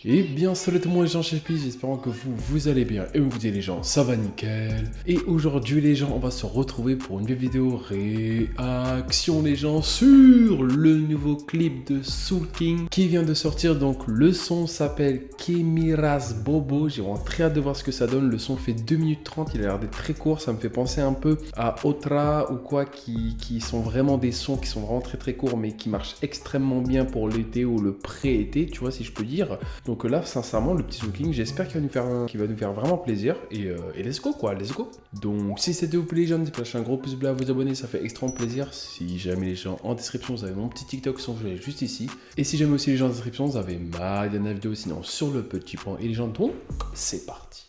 Eh bien, salut tout le monde les gens, chez Pi, j'espère que vous allez bien. Et vous dites les gens, ça va nickel. Et aujourd'hui les gens, on va se retrouver pour une nouvelle vidéo réaction les gens sur le nouveau clip de Soul King qui vient de sortir. Donc le son s'appelle Kemiras Bobo. J'ai vraiment très hâte de voir ce que ça donne. Le son fait 2 minutes 30, il a l'air d'être très court. Ça me fait penser un peu à Otra ou quoi qui sont vraiment des sons qui sont vraiment très courts mais qui marchent extrêmement bien pour l'été ou le pré-été, tu vois si je peux dire. Donc là, sincèrement, le petit Soul King, j'espère qu'il va nous faire vraiment plaisir. Et let's go, quoi, let's go. Donc, si cette vidéo vous plaît, les gens, n'hésitez pas à lâcher un gros pouce bleu, à vous abonner, ça fait extrêmement plaisir. Si jamais les gens en description, vous avez mon petit TikTok, son jeu juste ici. Et si jamais aussi les gens en description, vous avez ma dernière vidéo, sinon sur le petit point. Et les gens, donc, c'est parti.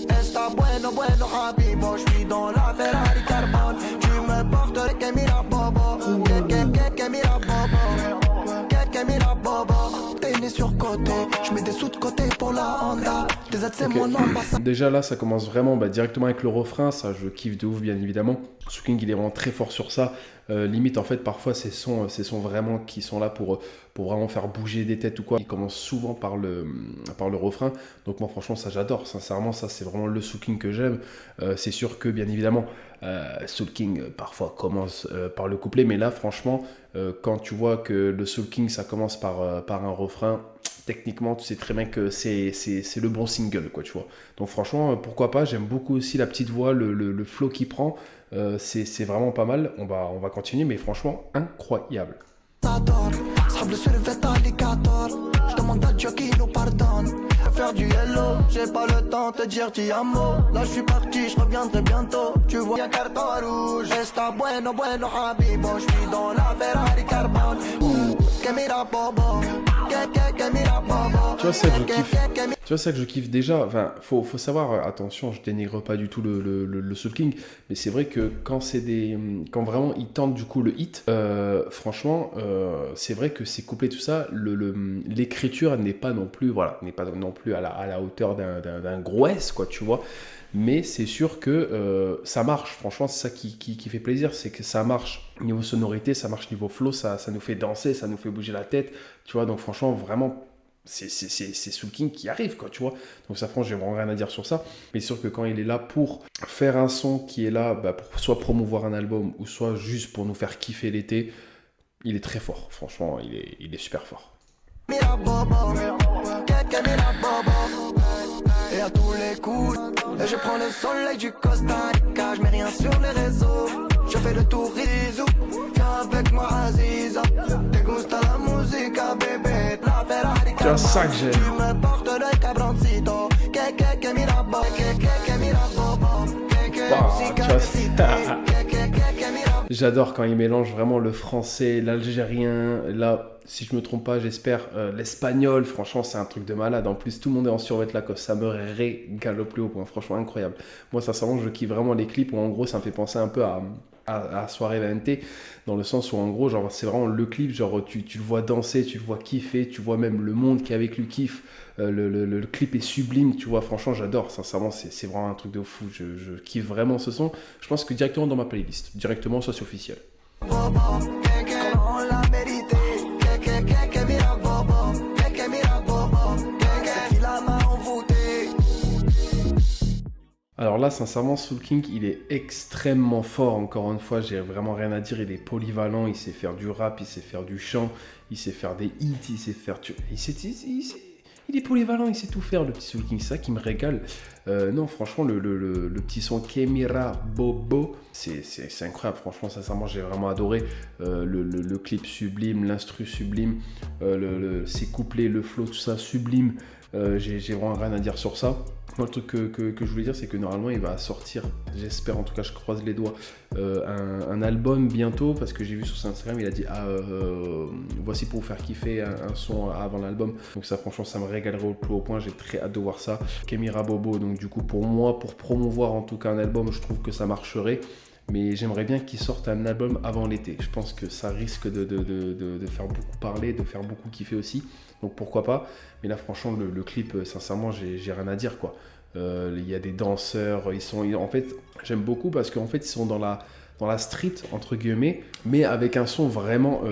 Está bueno, bueno, Habibo, je suis dans la Ferrari carbone. Tu me portes que mira bobo, que mira bobo, que mira bobo. T'es né sur côté, je mets des sous de côté pour la Honda. Tes aides c'est mon nom, pas ça. Déjà là, ça commence vraiment directement avec le refrain. Ça, je kiffe de ouf, bien évidemment. Soul King, il est vraiment très fort sur ça. Limite, en fait, parfois, ces sons vraiment qui sont là pour vraiment faire bouger des têtes ou quoi. Ils commencent souvent par le refrain. Donc moi, franchement, ça, j'adore. Sincèrement, ça, c'est vraiment le Soul King que j'aime. C'est sûr que, bien évidemment, Soul King, parfois, commence par le couplet. Mais là, franchement, quand tu vois que le Soul King, ça commence par un refrain, techniquement, tu sais très bien que c'est le bon single, quoi, tu vois. Donc franchement, pourquoi pas, j'aime beaucoup aussi la petite voix, le flow qu'il prend. C'est vraiment pas mal. On va continuer, mais franchement, incroyable. Sable sur le vêtement alligator. Je demande à Dieu qu'il nous pardonne. Faire du hello, j'ai pas le temps de te dire ti amo. Là je suis parti, je reviendrai bientôt. Tu vois y'a carton rouge. Está bueno, bueno, Habibo. Je suis dans la Ferrari carbone. Que mira bobo, que mira bobo. Tu vois, ça que je kiffe. Tu vois, ça que je kiffe déjà. Enfin, faut savoir, attention, je dénigre pas du tout le Soul King, mais c'est vrai que quand vraiment il tente du coup le hit, franchement, c'est vrai que c'est couplé tout ça. L'écriture n'est pas non plus, voilà, n'est pas non plus à la hauteur d'un gros S, quoi, tu vois. Mais c'est sûr que ça marche. Franchement, c'est ça qui fait plaisir, c'est que ça marche niveau sonorité, ça marche niveau flow, ça nous fait danser, ça nous fait bouger la tête, tu vois. Donc franchement, vraiment c'est Soul King qui arrive, quoi, tu vois. Donc ça, franchement, j'ai vraiment rien à dire sur ça. Mais c'est sûr que quand il est là pour faire un son qui est là, pour soit promouvoir un album ou soit juste pour nous faire kiffer l'été, il est très fort. Franchement, il est super fort. Mira bobo, que mira bobo. Et à tous les coups, et je prends le soleil du Costa Rica. Je mets rien sur les réseaux. Je fais le tourisme. Viens avec moi, Aziza. Te gusta la musica, bébé. La Ferrari. Tu vois ça que j'aime. Tu me portes le cabroncito. Que mira bobo, que mira bobo. J'adore quand il mélange vraiment le français, l'algérien, là, si je me trompe pas, j'espère, l'espagnol. Franchement, c'est un truc de malade. En plus, tout le monde est en survêt Lacoste. Ça me régale au plus haut point. Franchement, incroyable. Moi, sincèrement, je kiffe vraiment les clips où, en gros, ça me fait penser un peu à Soirée VNT, dans le sens où, en gros, genre, c'est vraiment le clip. Genre, tu le vois danser, tu le vois kiffer, tu vois même le monde qui est avec lui kiffe. Le clip est sublime, tu vois. Franchement, j'adore. Sincèrement, c'est vraiment un truc de fou. Je kiffe vraiment ce son. Je pense que directement dans ma playlist. Directement, ça c'est officiel. Alors là, sincèrement, Soul King, il est extrêmement fort. Encore une fois, j'ai vraiment rien à dire. Il est polyvalent, il sait faire du rap, il sait faire du chant, il sait faire des hits, il sait faire... Il est polyvalent, il sait tout faire, le petit Soul King. C'est ça qui me régale. Non, franchement, le petit son Kemira Bobo, c'est incroyable. Franchement, sincèrement, j'ai vraiment adoré. Le clip sublime, l'instru sublime, ses couplets, le flow, tout ça sublime. J'ai vraiment rien à dire sur ça. Moi, le truc que je voulais dire, c'est que normalement, il va sortir, j'espère, en tout cas, je croise les doigts, un album bientôt, parce que j'ai vu sur son Instagram, il a dit voici pour vous faire kiffer un son avant l'album. Donc ça, franchement, ça me régalerait au plus haut point. J'ai très hâte de voir ça. Kemira Bobo, donc du coup, pour moi, pour promouvoir en tout cas un album, je trouve que ça marcherait. Mais j'aimerais bien qu'il sorte un album avant l'été. Je pense que ça risque de faire beaucoup parler, de faire beaucoup kiffer aussi. Donc pourquoi pas. Mais là, franchement, le clip, sincèrement, j'ai rien à dire, quoi. Il y a des danseurs, en fait, j'aime beaucoup parce qu'en fait, ils sont dans la street, entre guillemets, mais avec un son vraiment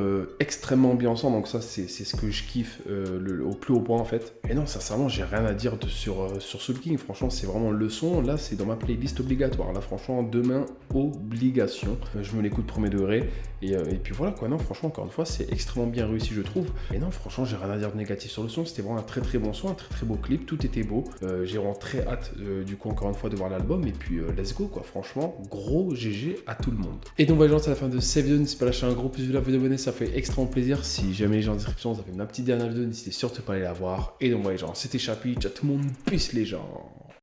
extrêmement ambiançant. Donc ça, c'est ce que je kiffe au plus haut point, en fait. Et non, sincèrement, j'ai rien à dire sur Soul King. Franchement, c'est vraiment le son. Là, c'est dans ma playlist obligatoire. Là, franchement, demain, obligation. Je me l'écoute premier degré. Et puis voilà, quoi. Non, franchement, encore une fois, c'est extrêmement bien réussi, je trouve. Et non, franchement, j'ai rien à dire de négatif sur le son. C'était vraiment un très très bon son, un très très beau clip. Tout était beau. J'ai vraiment très hâte, du coup, encore une fois, de voir l'album. Et puis, let's go, quoi. Franchement, gros GG à tout le monde. Et donc, voilà, c'est la fin de cette vidéo. N'hésitez pas à lâcher un gros pouce bleu, la vidéo abonner, ça fait extrêmement plaisir. Si jamais les gens en description, ça fait ma petite dernière vidéo, n'hésitez surtout pas à aller la voir. Et donc, voilà, les gens, c'était Chapi. Ciao tout le monde. Peace, les gens.